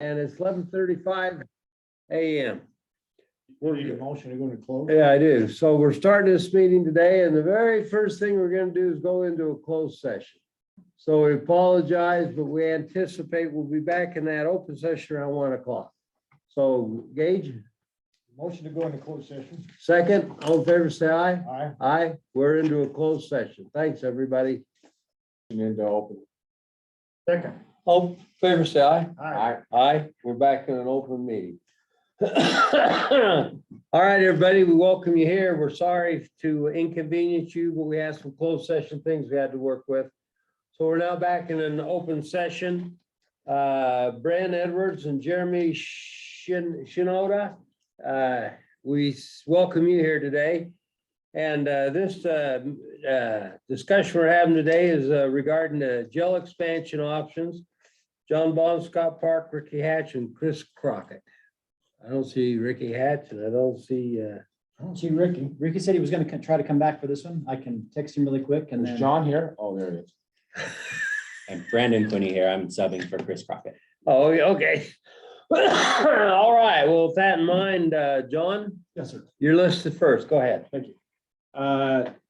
And it's 11:35 a.m. Need a motion to go into close? Yeah, I do. So we're starting this meeting today, and the very first thing we're going to do is go into a closed session. So we apologize, but we anticipate we'll be back in that open session around 1 o'clock. So Gage, Motion to go into closed session. second, all in favor, say aye. Aye. Aye, we're into a closed session. Thanks, everybody. And into open. Second. All in favor, say aye. Aye. Aye, we're back in an open meeting. All right, everybody, we welcome you here. We're sorry to inconvenience you, but we had some closed session things we had to work with. So we're now back in an open session. Bran Edwards and Jeremy Shinoda, we welcome you here today. And this discussion we're having today is regarding the jail expansion options. John Bond, Scott Park, Ricky Hatch, and Chris Crockett. I don't see Ricky Hatch, and I don't see. I don't see Ricky. Ricky said he was gonna try to come back for this one. I can text him really quick and Is then. John here? Oh, there he is. And Brandon Quinny here. I'm subbing for Chris Crockett. Oh, okay. All right, well, with that in mind, John, Yes, sir. you're listed first. Go ahead. Thank you.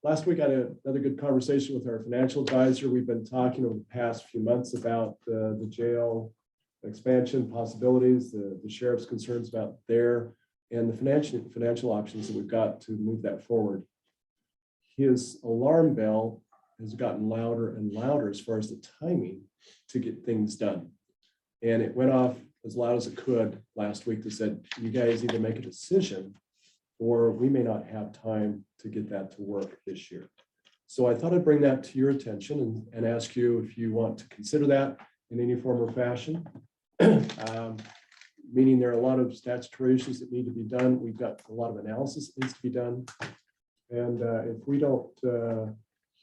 Last week I had another good conversation with our financial advisor. We've been talking over the past few months about the jail expansion possibilities, the sheriff's concerns about there, and the financial options that we've got to move that forward. His alarm bell has gotten louder and louder as far as the timing to get things done. And it went off as loud as it could last week that said, you guys either make a decision or we may not have time to get that to work this year. So I thought I'd bring that to your attention and ask you if you want to consider that in any form or fashion. Meaning there are a lot of statutory issues that need to be done. We've got a lot of analysis that needs to be done. And if we don't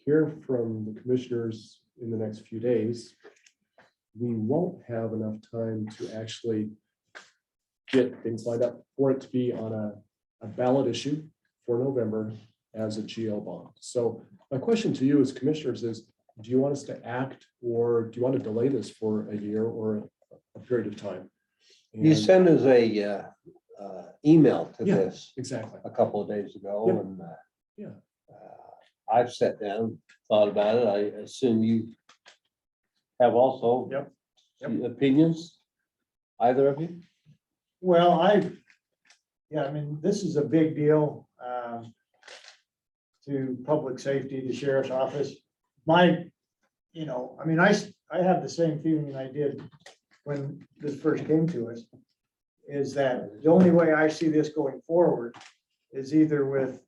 hear from the commissioners in the next few days, we won't have enough time to actually get things lined up for it to be on a ballot issue for November as a GL bond. So my question to you as commissioners is, do you want us to act or do you want to delay this for a year or a period of time? You And- sent us a email to Yeah. this Exactly. a couple of days ago, Yep. and Yeah. I've sat down, thought about it. I assume you have also. Yep. Opinions, either of you? Well, yeah, I mean, this is a big deal to public safety, the sheriff's office. I mean, I have the same feeling I did when this first came to us, is that the only way I see this going forward is either with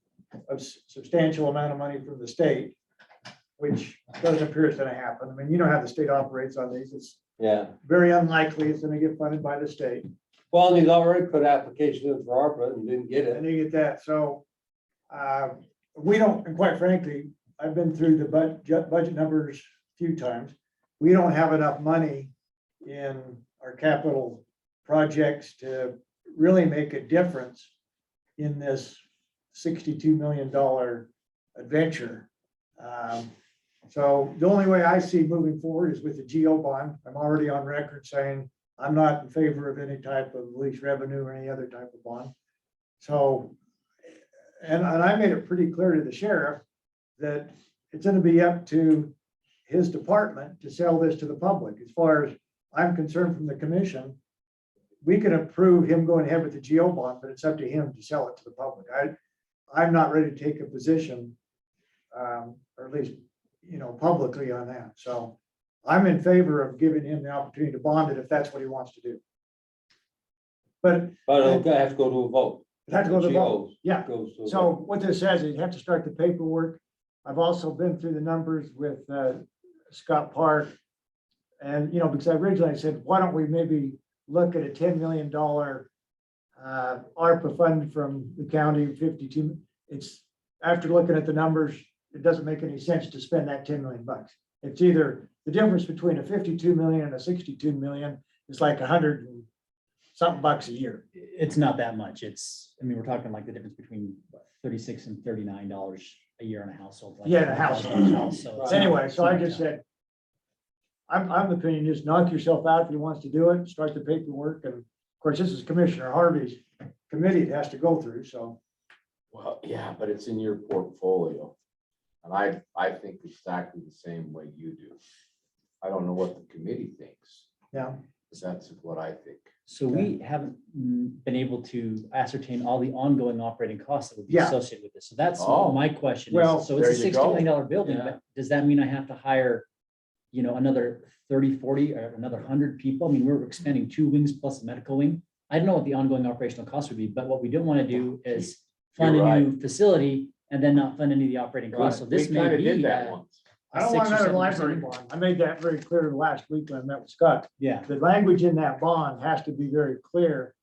a substantial amount of money from the state, which doesn't appear it's gonna happen. I mean, you know how the state operates on these. It's Yeah. very unlikely it's gonna get funded by the state. Well, he's already put application in for ARPA and didn't get And it. you get that, so, we don't, and quite frankly, I've been through the budget numbers a few times. We don't have enough money in our capital projects to really make a difference in this $62 million adventure. So the only way I see moving forward is with the GO bond. I'm already on record saying I'm not in favor of any type of lease revenue or any other type of bond. So, and I made it pretty clear to the sheriff that it's gonna be up to his department to sell this to the public. As far as I'm concerned from the commission, we can approve him going ahead with the GO bond, but it's up to him to sell it to the public. I'm not ready to take a position, or at least, publicly on that. So I'm in favor of giving him the opportunity to bond it if that's what he wants to do. But But it'll have to go to a vote. it has to go to the vote. GOs Yeah. goes to a So vote. what this says is you have to start the paperwork. I've also been through the numbers with Scott Park. And, because I originally said, why don't we maybe look at a $10 million ARPA fund from the county, 52. It's, after looking at the numbers, it doesn't make any sense to spend that 10 million bucks. It's either the difference between a 52 million and a 62 million is like 100 and something bucks a year. It's not that much. We're talking like the difference between $36 and $39 a year in a household. like Yeah, in a household. So it's not- Anyway, so I it's not just tough. said, I'm the opinion, just knock yourself out if he wants to do it, start the paperwork, and of course, this is Commissioner Harvey's committee it has to go through, so. Well, yeah, but it's in your portfolio. And I think exactly the same way you do. I don't know what the committee thinks, Yeah, but that's what I think. So we haven't been able to ascertain all the ongoing operating costs that would be Yeah. associated with this. So that's Oh. my question. Well, So it's a there you $60 go. million building, Yeah. but does that mean I have to hire, another 30, 40, or another 100 people? I mean, we're expanding 2 wings plus a medical wing. I don't know what the ongoing operational cost would be, but what we don't want to do is fund a You're new facility and then not fund any of the operating costs. So this We may kinda be, did that once. I don't 6 want or another 7%. library bond. I made that very clear last week when I met with Scott. yeah, The language in that bond has to be very clear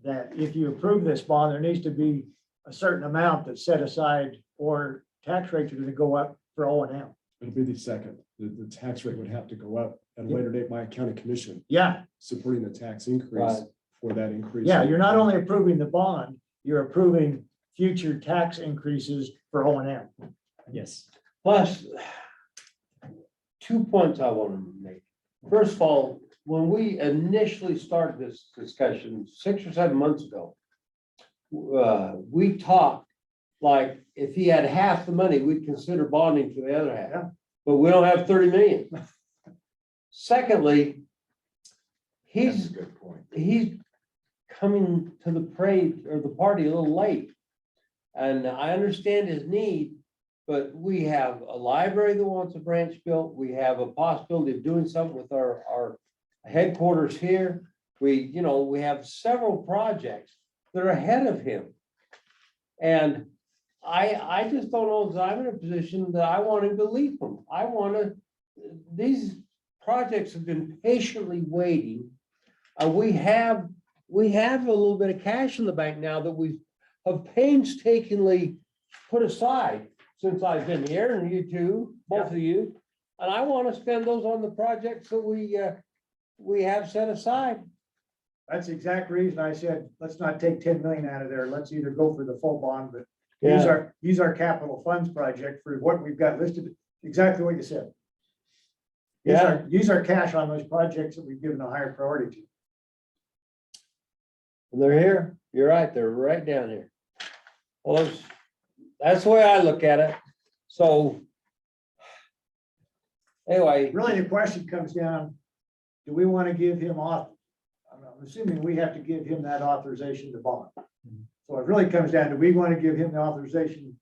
that if you approve this bond, there needs to be a certain amount that's set aside or tax rates are gonna go up for O and M. It'll be the second. The tax rate would have to go up at a later date by a county commission Yeah, supporting the tax increase Right. for that increase. yeah, you're not only approving the bond, you're approving future tax increases for O and M. yes. Plus, 2 points I want to make. First of all, when we initially started this discussion 6 or 7 months ago, we talked like if he had half the money, we'd consider bonding for the other Yeah. half. But we don't have 30 million. Secondly, That's a good point. he's coming to the parade or the party a little late. And I understand his need, but we have a library that wants a branch built. We have a possibility of doing something with our headquarters here. We have several projects that are ahead of him. And I just don't know if I'm in a position that I want him to leave them. These projects have been patiently waiting. We have a little bit of cash in the bank now that we have painstakingly put aside since I've been here, and you too, both of you. And I want to spend those on the projects that we have set aside. That's the exact reason I said, let's not take 10 million out of there. Let's either go for the full bond, but use our capital funds project for what we've got listed, exactly what you said. Use our cash on those projects that we've given a higher priority to. They're here. You're right. They're right down here. Well, that's the way I look at it. So anyway, Really, the question comes down, do we want to give him I'm assuming we have to give him that authorization to bond. So it really comes down to, we want to give him the authorization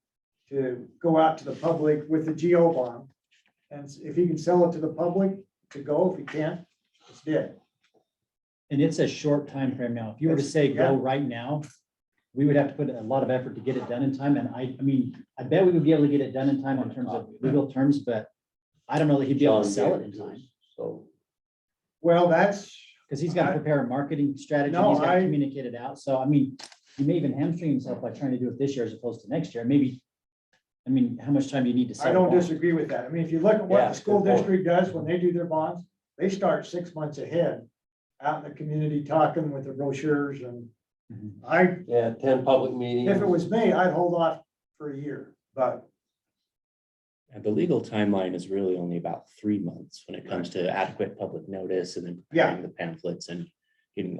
to go out to the public with the GO bond. And if he can sell it to the public, to go. If he can't, it's dead. And it's a short time frame now. If you were to say Yeah. go right now, we would have to put a lot of effort to get it done in time. And I mean, I bet we would be able to get it done in time in terms of legal terms, but I don't know that he'd be able to sell it in time. So Well, that's, Because he's got to prepare a marketing strategy. No, He's got to I- communicate it out. So I mean, he may even hamstring himself by trying to do it this year as opposed to next year. Maybe, I mean, how much time do you need to sell? I a don't bond? disagree with that. I mean, if you look at what Yeah, the school good point. district does when they do their bonds, they start 6 months ahead. Out in the community talking with the brochures and Mhm. I, 10 public meetings. if it was me, I'd hold off for a year, but And the legal timeline is really only about 3 months when it comes to adequate public notice and then Yeah. preparing the pamphlets and getting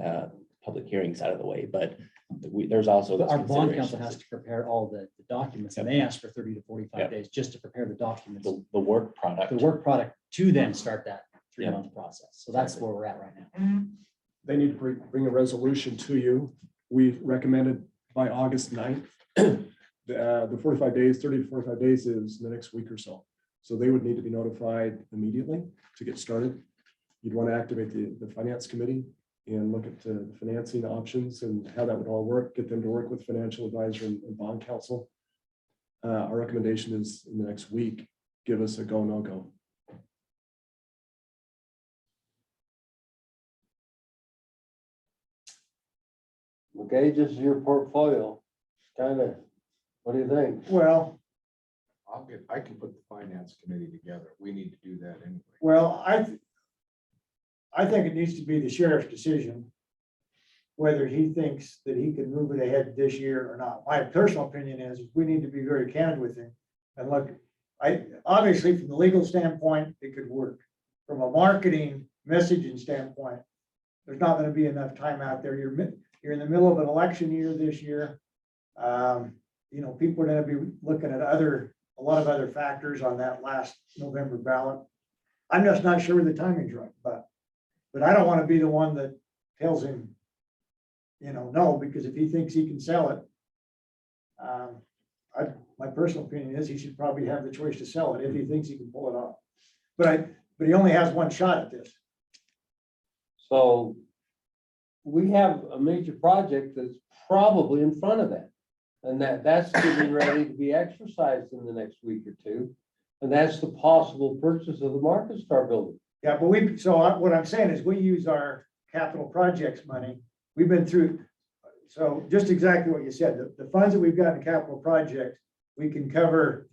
public hearings out of the way. But there's also. But those our bond counsel considerations has to prepare all the documents and they ask for 30 to 45 Yep. days just to prepare the documents, The work product. the work product to then start that 3-month Yeah. process. So that's where we're at right now. They need to bring a resolution to you. We recommended by August 9th. The 45 days, 30 to 45 days is the next week or so. So they would need to be notified immediately to get started. You'd want to activate the finance committee and look at the financing options and how that would all work, get them to work with financial advisor and bond counsel. Our recommendation is in the next week, give us a go, no go. Okay, this is your portfolio. What do you think? well, I can put the finance committee together. We need to do that anyway. well, I think it needs to be the sheriff's decision whether he thinks that he can move it ahead this year or not. My personal opinion is we need to be very candid with him and look, obviously from the legal standpoint, it could work. from a marketing messaging standpoint, there's not gonna be enough time out there. You're in the middle of an election year this year. You know, people are gonna be looking at a lot of other factors on that last November ballot. I'm just not sure the timing's right, but I don't wanna be the one that tells him, you know, no, because if he thinks he can sell it, my personal opinion is he should probably have the choice to sell it if he thinks he can pull it off. But he only has one shot at this. So we have a major project that's probably in front of that. And that's getting ready to be exercised in the next week or two. And that's the possible purchase of the Market Star building. Yeah, but what I'm saying is we use our capital projects money. We've been through, so just exactly what you said, the funds that we've got in capital projects, we can cover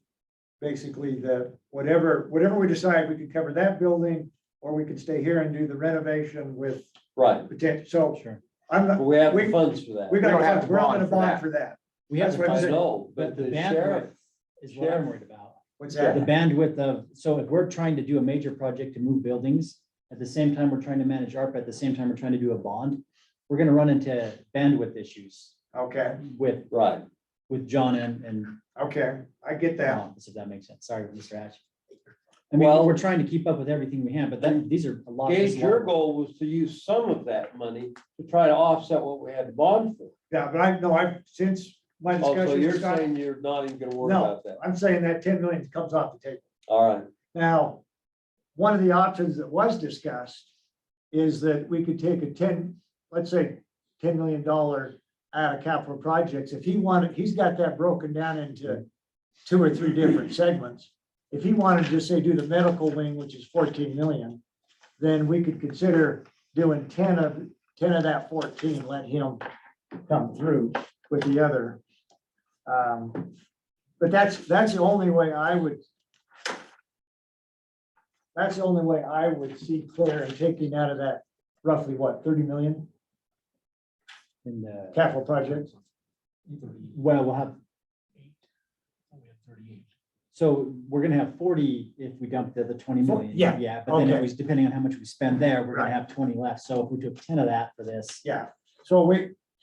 basically whatever we decide, we can cover that building, or we can stay here and do the renovation with Right. potential. So Sure. I'm But not, we have the we- funds for that. we got, don't have funds. to We're not bond gonna for bond that. for that. We have That's the what I'm I funds, saying. know, but but the the bandwidth sheriff, is what I'm worried about. What's The that? bandwidth of, so if we're trying to do a major project to move buildings, at the same time, we're trying to manage ARPA, at the same time, we're trying to do a bond, we're gonna run into bandwidth issues Okay, right. with John and okay, I get that. office, if that makes sense. Sorry, Mr. Hatch. I mean, Well- we're trying to keep up with everything we have, but these are a lot. Gage, your goal was to use some of that money to try to offset what we had to bond for. Yeah, but since my Oh, so discussion you're with Scott, saying you're not even gonna worry No. about that? I'm saying that 10 million comes off the table. All right. Now, one of the options that was discussed is that we could take let's say $10 million out of capital projects. If he wanted, he's got that broken down into 2 or 3 different segments. If he wanted to just say do the medical wing, which is 14 million, then we could consider doing 10 of that 14, let him come through with the other. But that's the only way I would. That's the only way I would see clear and taking out of that roughly what, 30 million In the, capital projects? well, we'll have. So we're gonna have 40 if we dump the 20 million. Yeah, Yeah, but then it okay. was depending on how much we spend there, we're gonna Right. have 20 left. So if we took 10 of that for this, Yeah, so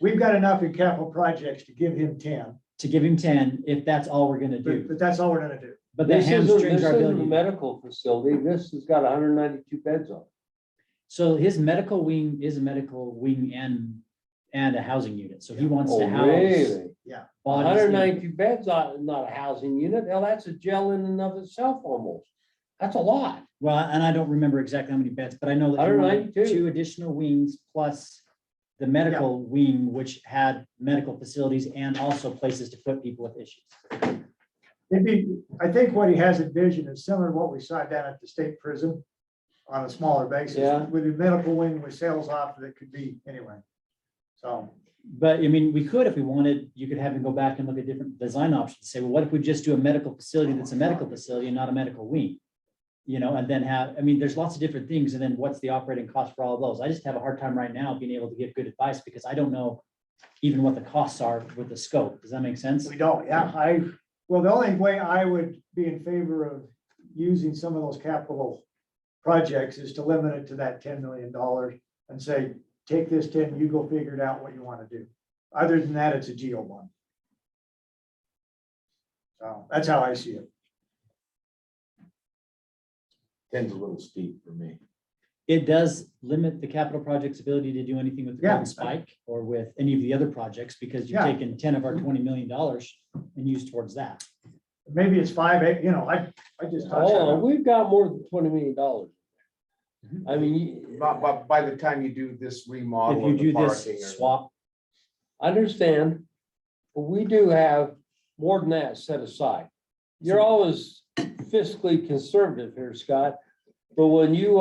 we've got enough in capital projects to give him 10, to give him 10, if that's all we're gonna do. but that's all we're gonna do. But that This isn't hamstrings our a ability. medical facility. This has got 192 beds on it. So his medical wing is a medical wing and a housing unit. So he wants Oh, to house. really? bodies in- 192 beds on, not a housing unit. Hell, that's a jail in and of itself almost. That's a lot. Well, and I don't remember exactly how many beds, but I know that he wanted 192. 2 additional wings plus the medical wing, which had medical facilities and also places to put people with issues. I think what he has envisioned is similar to what we saw down at the state prison on a smaller basis. Yeah. With the medical wing with sales off that could be anyway. So, But I mean, we could, if we wanted, you could have him go back and look at different design options, say, well, what if we just do a medical facility that's a medical facility and not a medical wing? You know, and then have, I mean, there's lots of different things, and then what's the operating cost for all of those? I just have a hard time right now being able to give good advice because I don't know even what the costs are with the scope. Does that make sense? we don't, yeah, well, the only way I would be in favor of using some of those capital projects is to limit it to that $10 million and say, take this 10, you go figure it out what you want to do. Other than that, it's a geo bond. So that's how I see it. 10's a little steep for me. It does limit the capital project's ability to do anything with the Yeah. Golden Spike or with any of the other projects because you've Yeah. taken 10 of our $20 million and used towards that. Maybe it's 5, 8, you know, I just. touched Oh, on it. we've got more than $20 million. Mhm. I mean, But by the time you do this If remodel you of do the this parking. swap, I understand, but we do have more than that set aside. You're always fiscally conservative here, Scott, but when you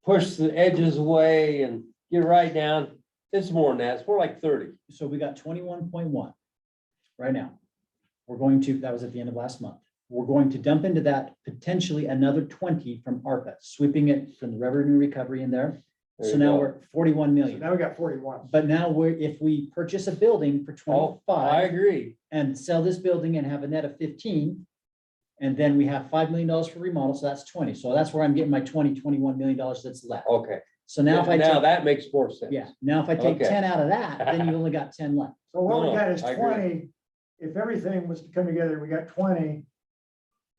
push the edges away and get right down, it's more than that. It's more like 30. so we got 21.1 right now. We're going to, that was at the end of last month. We're going to dump into that potentially another 20 from ARPA, sweeping it from the revenue recovery in there. There So you now go. we're at 41 So million. now we got 41. But now if we purchase a building for Oh, I 25 agree. and sell this building and have a net of 15, And then we have $5 million for remodel, so that's 20. So that's where I'm getting my $21 million that's left. Okay, So now if I now take, that makes more sense. yeah, now if I take Okay. 10 out of that, then you've only got 10 left. So what we No, got is I agree. 20, if everything was to come together, we got 20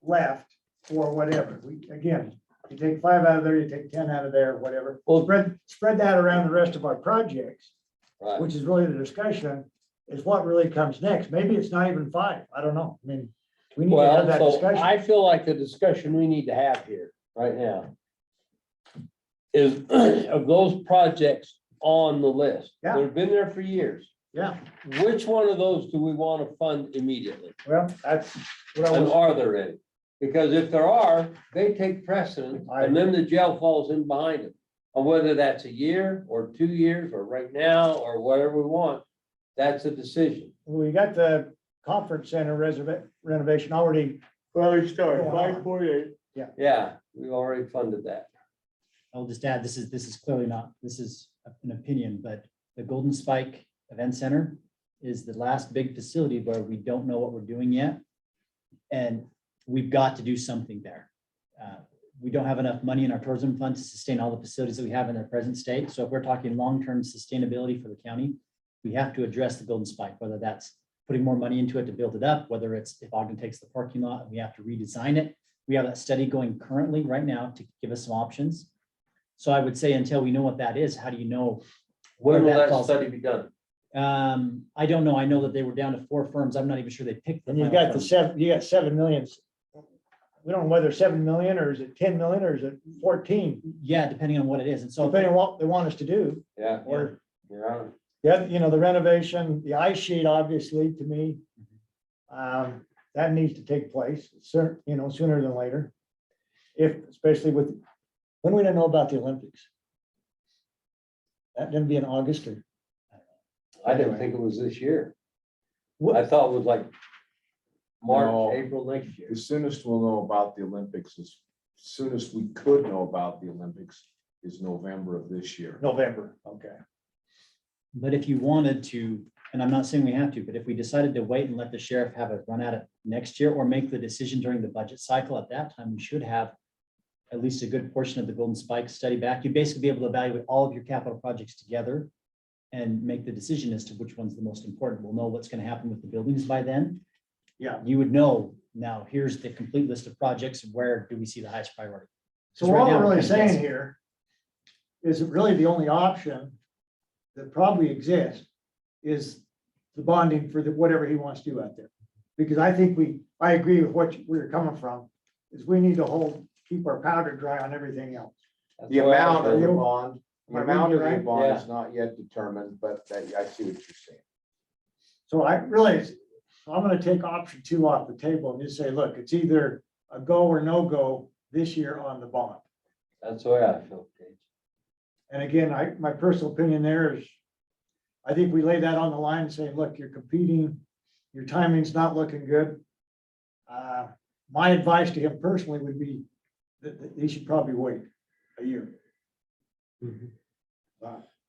left for whatever. Again, you take 5 out of there, you take 10 out of there, whatever. Well- Spread that around the rest of our projects, Right. which is really the discussion, is what really comes next. Maybe it's not even 5. I don't know. I mean, we need to have Well, that so discussion. I feel like the discussion we need to have here right now is of those projects on the list. Yeah. They've been there for years. Yeah, Which one of those do we want to fund immediately? well, that's what I And was, are there any? Because if there are, they take precedence and then the jail falls in behind it. And whether that's a year or 2 years or right now or whatever we want, that's a decision. we got the conference center renovation already. Well, it started, 548. Yeah, we've already funded that. I'll just add, this is clearly not, this is an opinion, but the Golden Spike Event Center is the last big facility where we don't know what we're doing yet. And we've got to do something there. We don't have enough money in our tourism fund to sustain all the facilities that we have in their present state. So if we're talking long-term sustainability for the county, we have to address the Golden Spike, whether that's putting more money into it to build it up, whether it's if Ogden takes the parking lot and we have to redesign it. We have that study going currently right now to give us some options. So I would say until we know what that is, how do you know? When will where that falls? study be done? I don't know. I know that they were down to 4 firms. I'm not even sure they picked. And you've got you got 7 million. We don't know whether 7 million or is it 10 million or is it 14, Yeah, depending on what it is. And so depending on what they want us to do. Yeah, Or, you're on. yeah, the renovation, the ice sheet, obviously, to me. That needs to take place, sooner than later. Especially with, when we don't know about the Olympics. That didn't be in August or. I didn't think it was this year. What- I thought it was like March, No. April next year. The soonest we'll know about the Olympics is, soonest we could know about the Olympics is November of this year. November, okay. But if you wanted to, and I'm not saying we have to, but if we decided to wait and let the sheriff have a run at it next year or make the decision during the budget cycle at that time, we should have at least a good portion of the Golden Spike study back. You'd basically be able to evaluate all of your capital projects together and make the decision as to which one's the most important. We'll know what's going to happen with the buildings by then. Yeah. You would know, now here's the complete list of projects. Where do we see the highest priority? So Because right what now we're really kind of saying guessing. here is really the only option that probably exists is the bonding for whatever he wants to do out there. Because I think I agree with where you're coming from, is we need to keep our powder dry on everything else. The amount of the You- bond, the Am I amount of reading the you bond right? is not yet determined, but I see what you're saying. So I'm gonna take option 2 off the table and just say, look, it's either a go or no go this year on the bond. That's the way I feel, Gage. And again, my personal opinion there is, I think we lay that on the line and say, look, you're competing, your timing's not looking good. My advice to him personally would be that he should probably wait a year.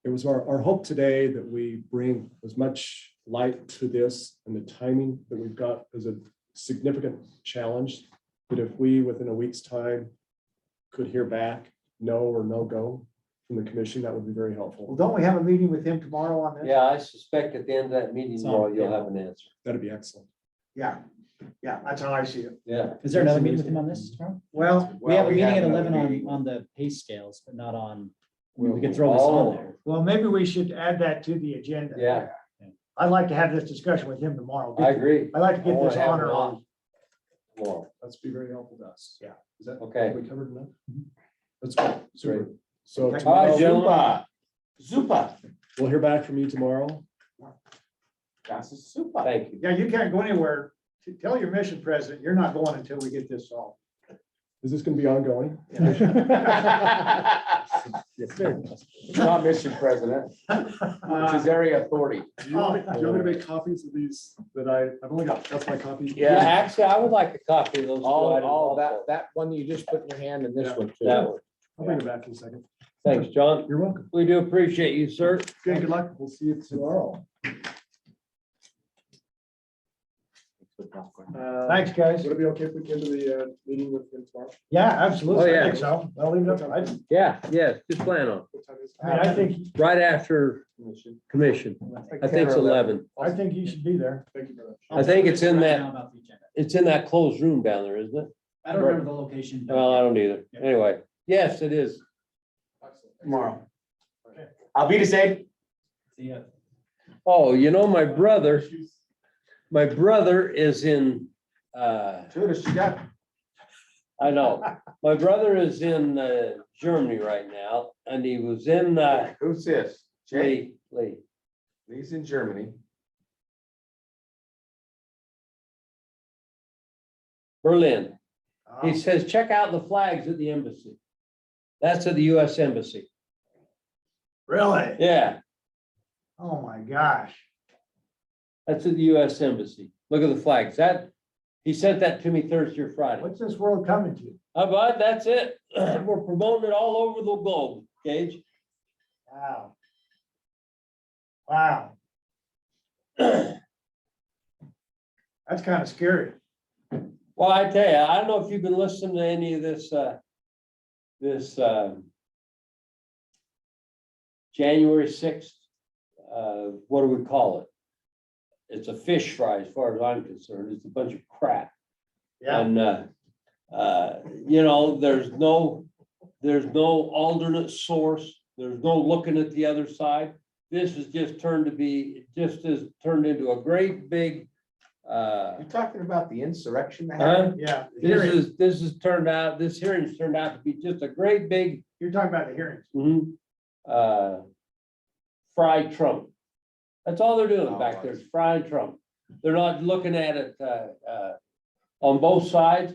It was our hope today that we bring as much light to this, and the timing that we've got is a significant challenge. That if we, within a week's time, could hear back, no or no go from the commission, that would be very Well, helpful. don't we have a meeting with him tomorrow on this? Yeah, I suspect at the end of that meeting, So, Laura, you'll yeah. have an answer. That'd be excellent. Yeah, that's how I see it. Yeah. Is there another meeting with him on this tomorrow? Well, We have a meeting at another 11 meeting. on the pay scales, but not on, we could throw this on there. well, maybe we should add that to the agenda. Yeah, I'd like to have this discussion with him tomorrow. I agree. I'd like to I get wanna this have on it or off. Tomorrow. That's be very helpful to us. Yeah. Is that, Okay. have we covered enough? That's great. Super. So Okay. All right, tomorrow, gentlemen. Zupa. we'll hear back from you tomorrow. That's a super. Thank you. Yeah, you can't go anywhere. Tell your mission president, you're not going until we get this solved. Is this going to be ongoing? It's very possible. Not mission president, which is area authority. Do you want me to make copies of these that I've only got, that's my copy? Yeah, actually, I would like a copy of those. two items All that, also. that one that you just put in your hand and this Yeah. one too. That one. I'll bring it back in a second. Thanks, John. You're welcome. We do appreciate you, sir. Good luck. We'll see you tomorrow. Thanks, guys. Would it be okay if we came to the meeting with him tomorrow? Yeah, absolutely. Oh, I yeah. think so. I'll leave it up. Yeah, yes, just plan on, What time is it? I mean, I think, right after commission. I think it's 11. I think you should be there. Thank you very much. I think it's in Right that- now about the agenda. It's in that closed room down there, isn't it? I don't remember the location. but- Well, I don't either. Yeah. Anyway, yes, it is. Excellent. Tomorrow. I'll be the same. See ya. Oh, you know, my brother is in, Judas, you got, I know, my brother is in Germany right now, and he was in who's this? Jay, Lee. he's in Germany. Berlin. Oh, He says, check out the flags at the embassy. That's at the US Embassy. Really? Yeah, Oh, my gosh. that's at the US Embassy. Look at the flags. He sent that to me Thursday or Friday. What's this world coming to? Bud, that's it. We're promoting it all over the globe, Gage. Wow. Wow. That's kind of scary. Well, I tell you, I don't know if you've been listening to any of this, January 6th, what do we call it? It's a fish fry as far as I'm concerned. It's a bunch of crap. Yeah. And, you know, there's no alternate source. There's no looking at the other side. This has just turned into a great big, You talking about the insurrection that happened? Yeah. the hearing. this hearing's turned out to be just a great big, You're talking about the hearings. fried Trump. That's all they're doing Oh, back there, is fried Trump. They're not looking at it, on both sides.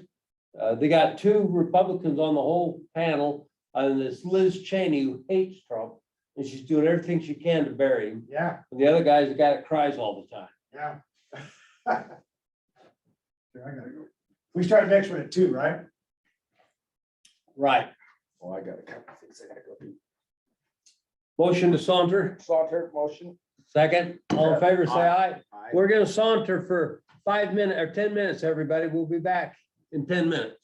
They got two Republicans on the whole panel, and this Liz Cheney who hates Trump, and she's doing everything she can to bury him. Yeah, And the other guy's the guy that cries all the time. yeah. Here, I gotta go. We start next one at 2, right? Right. Oh, I got a couple of things I gotta go do. Motion to saunter, Slaughter motion. second, all in favor, say aye. Aye. We're gonna saunter for 5 minutes or 10 minutes, everybody. We'll be back in 10 minutes.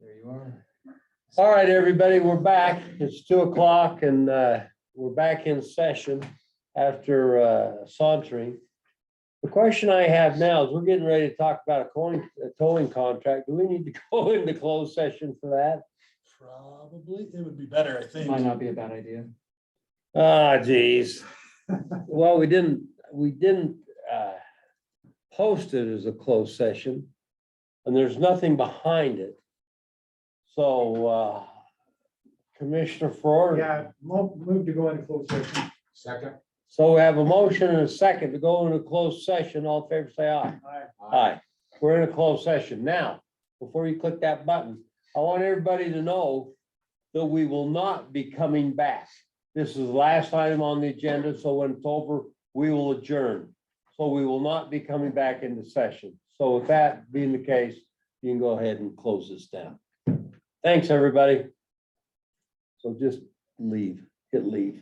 There you are. All right, everybody, we're back. It's 2 o'clock and we're back in session after sauntering. The question I have now is we're getting ready to talk about a towing contract. Do we need to go into closed session for that? Probably, it would be better, I think. Might not be a bad idea. Ah, geez. Well, we didn't post it as a closed session, and there's nothing behind it. So, Commissioner Ford. Yeah, move to go into closed session. Second. So we have a motion and a second to go into closed session. All in favor, say aye. Aye. We're in a closed session. Now, before you click that button, I want everybody to know that we will not be coming back. This is the last item on the agenda, so when it's over, we will adjourn. So we will not be coming back into session. So with that being the case, you can go ahead and close this down. Thanks, everybody. So just leave, hit leave.